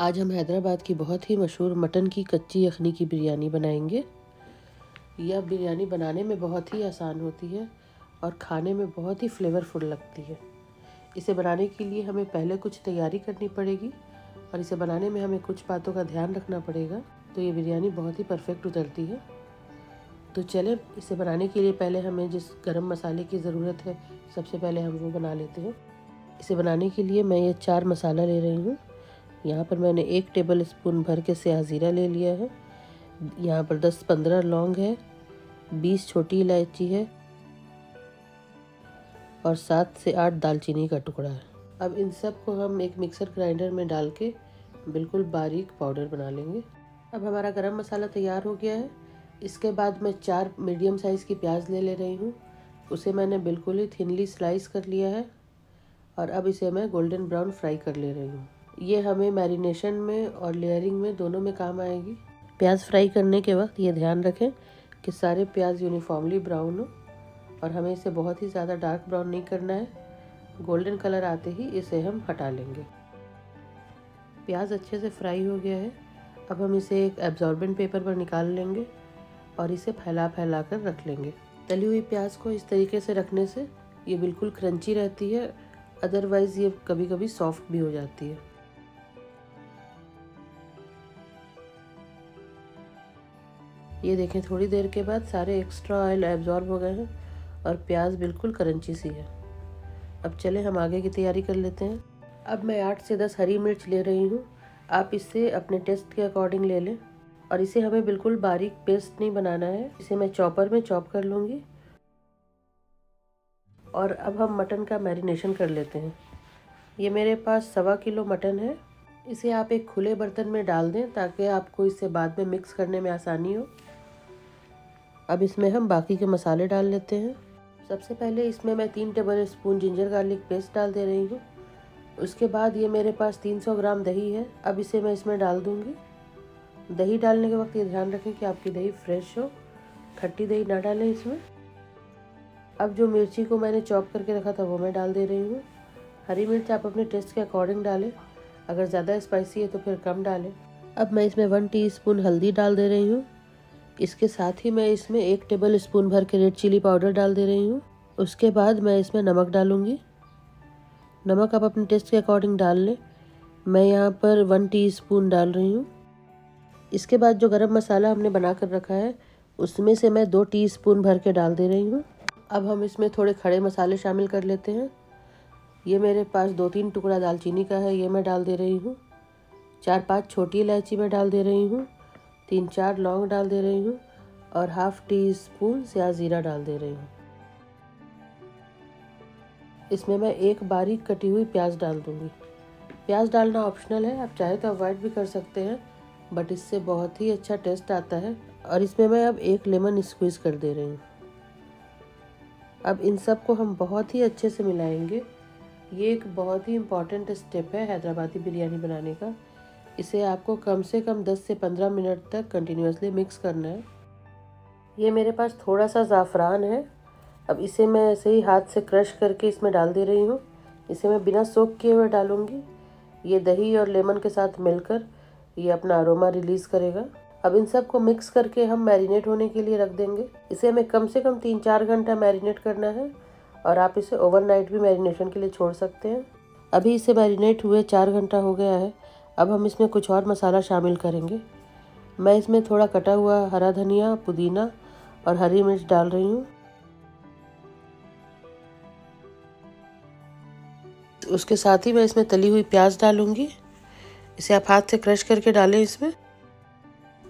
आज हम हैदराबाद की बहुत ही मशहूर मटन की कच्ची यखनी की बिरयानी बनाएंगे। यह बिरयानी बनाने में बहुत ही आसान होती है और खाने में बहुत ही फ्लेवरफुल लगती है। इसे बनाने के लिए हमें पहले कुछ तैयारी करनी पड़ेगी और इसे बनाने में हमें कुछ बातों का ध्यान रखना पड़ेगा, तो ये बिरयानी बहुत ही परफेक्ट उतरती है। तो चले इसे बनाने के लिए पहले हमें जिस गरम मसाले की ज़रूरत है, सबसे पहले हम वो बना लेते हैं। इसे बनाने के लिए मैं ये 4 मसाला ले रही हूँ। यहाँ पर मैंने 1 टेबल स्पून भर के स्याह ज़ीरा ले लिया है। यहाँ पर 10-15 लौंग है, 20 छोटी इलायची है और 7 से 8 दालचीनी का टुकड़ा है। अब इन सब को हम एक मिक्सर ग्राइंडर में डाल के बिल्कुल बारीक पाउडर बना लेंगे। अब हमारा गरम मसाला तैयार हो गया है। इसके बाद मैं 4 मीडियम साइज़ की प्याज ले रही हूँ। उसे मैंने बिल्कुल ही थिनली स्लाइस कर लिया है और अब इसे मैं गोल्डन ब्राउन फ्राई कर ले रही हूँ। ये हमें मैरिनेशन में और लेयरिंग में दोनों में काम आएगी। प्याज फ्राई करने के वक्त ये ध्यान रखें कि सारे प्याज यूनिफॉर्मली ब्राउन हो और हमें इसे बहुत ही ज़्यादा डार्क ब्राउन नहीं करना है। गोल्डन कलर आते ही इसे हम हटा लेंगे। प्याज अच्छे से फ्राई हो गया है। अब हम इसे एक एब्जॉर्बेंट पेपर पर निकाल लेंगे और इसे फैला फैला कर रख लेंगे। तली हुई प्याज को इस तरीके से रखने से ये बिल्कुल क्रंची रहती है, अदरवाइज़ ये कभी कभी सॉफ्ट भी हो जाती है। ये देखें, थोड़ी देर के बाद सारे एक्स्ट्रा ऑयल एब्जॉर्ब हो गए हैं और प्याज बिल्कुल क्रंची सी है। अब चले हम आगे की तैयारी कर लेते हैं। अब मैं 8 से 10 हरी मिर्च ले रही हूँ। आप इसे अपने टेस्ट के अकॉर्डिंग ले लें और इसे हमें बिल्कुल बारीक पेस्ट नहीं बनाना है। इसे मैं चॉपर में चॉप कर लूँगी। और अब हम मटन का मैरिनेशन कर लेते हैं। ये मेरे पास 1.25 किलो मटन है। इसे आप एक खुले बर्तन में डाल दें ताकि आपको इसे बाद में मिक्स करने में आसानी हो। अब इसमें हम बाकी के मसाले डाल लेते हैं। सबसे पहले इसमें मैं 3 table spoon ginger garlic paste डाल दे रही हूँ। उसके बाद ये मेरे पास 300 ग्राम दही है। अब इसे मैं इसमें डाल दूँगी। दही डालने के वक्त ये ध्यान रखें कि आपकी दही फ्रेश हो, खट्टी दही ना डालें इसमें। अब जो मिर्ची को मैंने चॉप करके रखा था वो मैं डाल दे रही हूँ। हरी मिर्च आप अपने टेस्ट के अकॉर्डिंग डालें, अगर ज़्यादा स्पाइसी है तो फिर कम डालें। अब मैं इसमें 1 टीस्पून हल्दी डाल दे रही हूँ। इसके साथ ही मैं इसमें 1 टेबल स्पून भर के रेड चिली पाउडर डाल दे रही हूँ। उसके बाद मैं इसमें नमक डालूँगी। नमक आप अपने टेस्ट के अकॉर्डिंग डाल लें। मैं यहाँ पर 1 टीस्पून डाल रही हूँ। इसके बाद जो गरम मसाला हमने बना कर रखा है उसमें से मैं 2 टीस्पून भर के डाल दे रही हूँ। अब हम इसमें थोड़े खड़े मसाले शामिल कर लेते हैं। ये मेरे पास 2-3 टुकड़ा दालचीनी का है, ये मैं डाल दे रही हूँ। 4-5 छोटी इलायची मैं डाल दे रही हूँ। 3-4 लौंग डाल दे रही हूँ और 1/2 टीस्पून स्याह ज़ीरा डाल दे रही हूँ। इसमें मैं एक बारीक कटी हुई प्याज डाल दूँगी। प्याज डालना ऑप्शनल है, आप चाहे तो अवॉइड भी कर सकते हैं, बट इससे बहुत ही अच्छा टेस्ट आता है। और इसमें मैं अब 1 लेमन स्क्वीज़ कर दे रही हूँ। अब इन सब को हम बहुत ही अच्छे से मिलाएंगे। ये एक बहुत ही इम्पॉर्टेंट स्टेप है हैदराबादी बिरयानी बनाने का। इसे आपको कम से कम 10 से 15 मिनट तक कंटिन्यूसली मिक्स करना है। ये मेरे पास थोड़ा सा ज़ाफ़रान है। अब इसे मैं ऐसे ही हाथ से क्रश करके इसमें डाल दे रही हूँ। इसे मैं बिना सोक किए हुए डालूँगी। ये दही और लेमन के साथ मिलकर ये अपना अरोमा रिलीज़ करेगा। अब इन सब को मिक्स करके हम मैरिनेट होने के लिए रख देंगे। इसे हमें कम से कम 3-4 घंटा मैरिनेट करना है और आप इसे ओवरनाइट भी मैरिनेशन के लिए छोड़ सकते हैं। अभी इसे मैरिनेट हुए 4 घंटा हो गया है। अब हम इसमें कुछ और मसाला शामिल करेंगे। मैं इसमें थोड़ा कटा हुआ हरा धनिया, पुदीना और हरी मिर्च डाल रही हूँ। उसके साथ ही मैं इसमें तली हुई प्याज डालूँगी। इसे आप हाथ से क्रश करके डालें इसमें।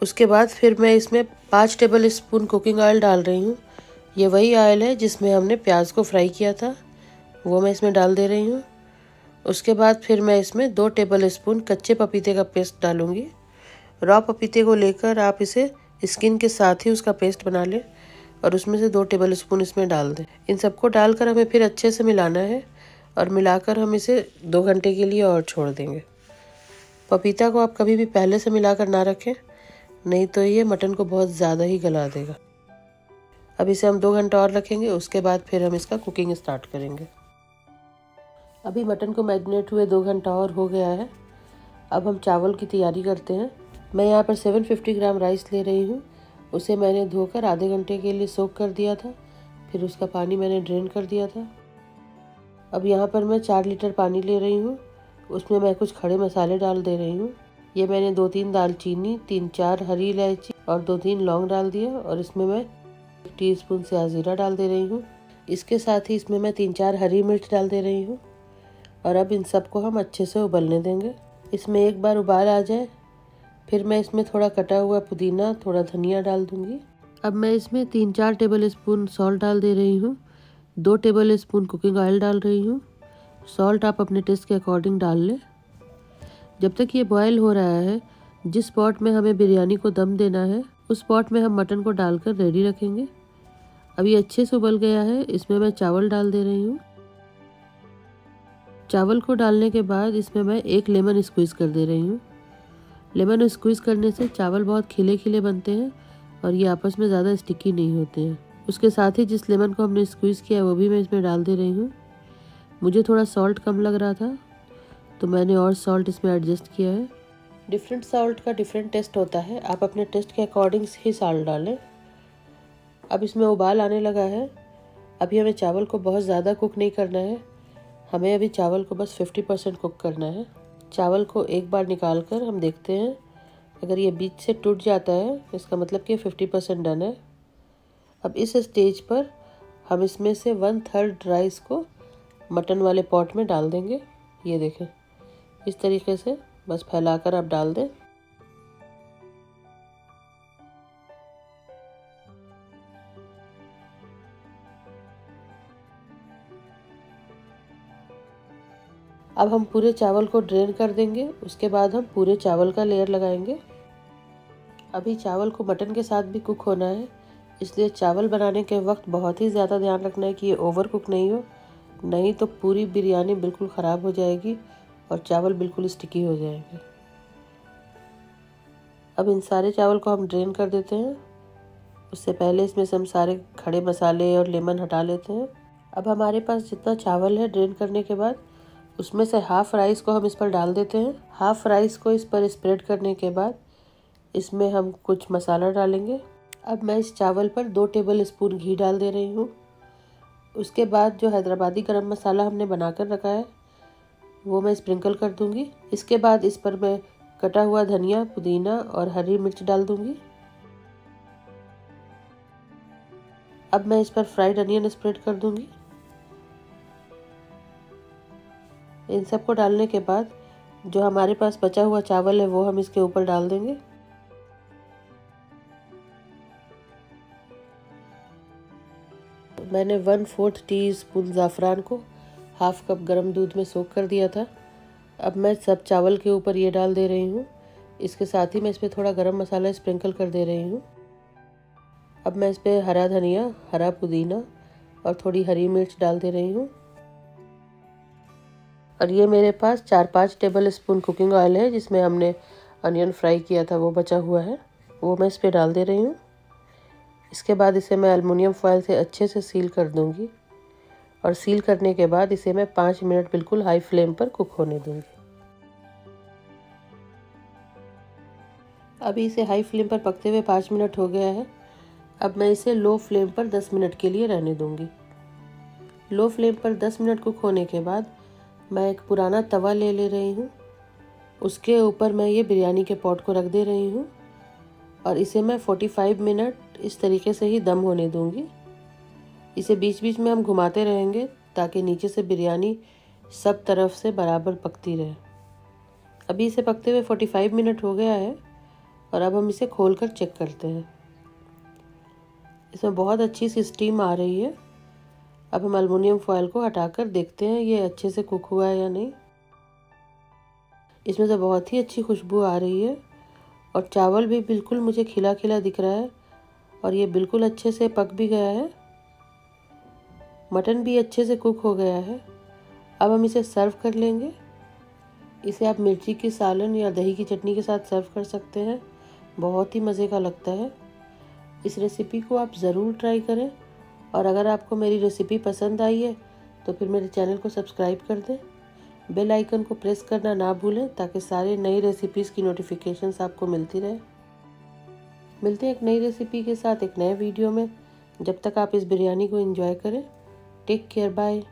उसके बाद फिर मैं इसमें 5 टेबल स्पून कुकिंग ऑयल डाल रही हूँ। ये वही ऑयल है जिसमें हमने प्याज को फ्राई किया था, वो मैं इसमें डाल दे रही हूँ। उसके बाद फिर मैं इसमें 2 टेबल स्पून कच्चे पपीते का पेस्ट डालूँगी। रॉ पपीते को लेकर आप इसे स्किन के साथ ही उसका पेस्ट बना लें और उसमें से 2 टेबल स्पून इसमें डाल दें। इन सबको डालकर हमें फिर अच्छे से मिलाना है और मिलाकर हम इसे 2 घंटे के लिए और छोड़ देंगे। पपीता को आप कभी भी पहले से मिलाकर ना रखें, नहीं तो ये मटन को बहुत ज़्यादा ही गला देगा। अब इसे हम 2 घंटा और रखेंगे। उसके बाद फिर हम इसका कुकिंग स्टार्ट करेंगे। अभी मटन को मैरिनेट हुए 2 घंटा और हो गया है। अब हम चावल की तैयारी करते हैं। मैं यहाँ पर 750 ग्राम राइस ले रही हूँ। उसे मैंने धोकर आधे घंटे के लिए सोक कर दिया था, फिर उसका पानी मैंने ड्रेन कर दिया था। अब यहाँ पर मैं 4 लीटर पानी ले रही हूँ। उसमें मैं कुछ खड़े मसाले डाल दे रही हूँ। ये मैंने 2-3 दालचीनी, 3-4 हरी इलायची और 2-3 लौंग डाल दिया, और इसमें मैं 1 टीस्पून से ज़ीरा डाल दे रही हूँ। इसके साथ ही इसमें मैं 3-4 हरी मिर्च डाल दे रही हूँ। और अब इन सबको हम अच्छे से उबलने देंगे। इसमें एक बार उबाल आ जाए, फिर मैं इसमें थोड़ा कटा हुआ पुदीना, थोड़ा धनिया डाल दूंगी। अब मैं इसमें 3-4 टेबल स्पून सॉल्ट डाल दे रही हूँ। 2 टेबल स्पून कुकिंग ऑयल डाल रही हूँ। सॉल्ट आप अपने टेस्ट के अकॉर्डिंग डाल लें। जब तक ये बॉयल हो रहा है, जिस पॉट में हमें बिरयानी को दम देना है, उस पॉट में हम मटन को डालकर रेडी रखेंगे। अब ये अच्छे से उबल गया है। इसमें मैं चावल डाल दे रही हूँ। चावल को डालने के बाद इसमें मैं 1 लेमन स्क्वीज़ कर दे रही हूँ। लेमन स्क्वीज़ करने से चावल बहुत खिले खिले बनते हैं और ये आपस में ज़्यादा स्टिकी नहीं होते हैं। उसके साथ ही जिस लेमन को हमने स्क्वीज़ किया है वो भी मैं इसमें डाल दे रही हूँ। मुझे थोड़ा सॉल्ट कम लग रहा था तो मैंने और सॉल्ट इसमें एडजस्ट किया है। डिफरेंट सॉल्ट का डिफरेंट टेस्ट होता है, आप अपने टेस्ट के अकॉर्डिंग ही सॉल्ट डालें। अब इसमें उबाल आने लगा है। अभी हमें चावल को बहुत ज़्यादा कुक नहीं करना है, हमें अभी चावल को बस 50% कुक करना है। चावल को एक बार निकाल कर हम देखते हैं, अगर ये बीच से टूट जाता है इसका मतलब कि 50% डन है। अब इस स्टेज पर हम इसमें से 1/3 राइस को मटन वाले पॉट में डाल देंगे। ये देखें, इस तरीके से बस फैलाकर आप डाल दें। अब हम पूरे चावल को ड्रेन कर देंगे। उसके बाद हम पूरे चावल का लेयर लगाएंगे। अभी चावल को मटन के साथ भी कुक होना है, इसलिए चावल बनाने के वक्त बहुत ही ज़्यादा ध्यान रखना है कि ये ओवर कुक नहीं हो, नहीं तो पूरी बिरयानी बिल्कुल ख़राब हो जाएगी और चावल बिल्कुल स्टिकी हो जाएंगे। अब इन सारे चावल को हम ड्रेन कर देते हैं। उससे पहले इसमें से हम सारे खड़े मसाले और लेमन हटा लेते हैं। अब हमारे पास जितना चावल है ड्रेन करने के बाद, उसमें से हाफ़ राइस को हम इस पर डाल देते हैं। हाफ़ राइस को इस पर स्प्रेड करने के बाद इसमें हम कुछ मसाला डालेंगे। अब मैं इस चावल पर 2 टेबल स्पून घी डाल दे रही हूँ। उसके बाद जो हैदराबादी गरम मसाला हमने बनाकर रखा है वो मैं स्प्रिंकल कर दूँगी। इसके बाद इस पर मैं कटा हुआ धनिया, पुदीना और हरी मिर्च डाल दूँगी। अब मैं इस पर फ्राइड अनियन स्प्रेड कर दूँगी। इन सबको डालने के बाद जो हमारे पास बचा हुआ चावल है वो हम इसके ऊपर डाल देंगे। मैंने 1/4 टीस्पून ज़ाफ़रान को हाफ़ कप गर्म दूध में सोक कर दिया था। अब मैं सब चावल के ऊपर ये डाल दे रही हूँ। इसके साथ ही मैं इस पर थोड़ा गरम मसाला स्प्रिंकल कर दे रही हूँ। अब मैं इस पर हरा धनिया, हरा पुदीना और थोड़ी हरी मिर्च डाल दे रही हूँ। और ये मेरे पास 4-5 टेबल स्पून कुकिंग ऑयल है जिसमें हमने अनियन फ्राई किया था, वो बचा हुआ है, वो मैं इस पर डाल दे रही हूँ। इसके बाद इसे मैं एल्युमिनियम फॉयल से अच्छे से सील कर दूँगी और सील करने के बाद इसे मैं 5 मिनट बिल्कुल हाई फ्लेम पर कुक होने दूँगी। अभी इसे हाई फ्लेम पर पकते हुए 5 मिनट हो गया है। अब मैं इसे लो फ्लेम पर 10 मिनट के लिए रहने दूँगी। लो फ्लेम पर 10 मिनट कुक होने के बाद मैं एक पुराना तवा ले रही हूँ। उसके ऊपर मैं ये बिरयानी के पॉट को रख दे रही हूँ और इसे मैं 45 मिनट इस तरीके से ही दम होने दूँगी। इसे बीच बीच में हम घुमाते रहेंगे ताकि नीचे से बिरयानी सब तरफ से बराबर पकती रहे। अभी इसे पकते हुए 45 मिनट हो गया है और अब हम इसे खोल कर चेक करते हैं। इसमें बहुत अच्छी सी स्टीम आ रही है। अब हम एल्युमिनियम फॉयल को हटाकर देखते हैं ये अच्छे से कुक हुआ है या नहीं। इसमें से बहुत ही अच्छी खुशबू आ रही है और चावल भी बिल्कुल मुझे खिला खिला दिख रहा है और ये बिल्कुल अच्छे से पक भी गया है। मटन भी अच्छे से कुक हो गया है। अब हम इसे सर्व कर लेंगे। इसे आप मिर्ची की सालन या दही की चटनी के साथ सर्व कर सकते हैं, बहुत ही मज़े का लगता है। इस रेसिपी को आप ज़रूर ट्राई करें और अगर आपको मेरी रेसिपी पसंद आई है तो फिर मेरे चैनल को सब्सक्राइब कर दें बेल आइकन को प्रेस करना ना भूलें ताकि सारे नई रेसिपीज़ की नोटिफिकेशंस आपको मिलती रहे। मिलते हैं एक नई रेसिपी के साथ एक नए वीडियो में। जब तक आप इस बिरयानी को एंजॉय करें, टेक केयर, बाय।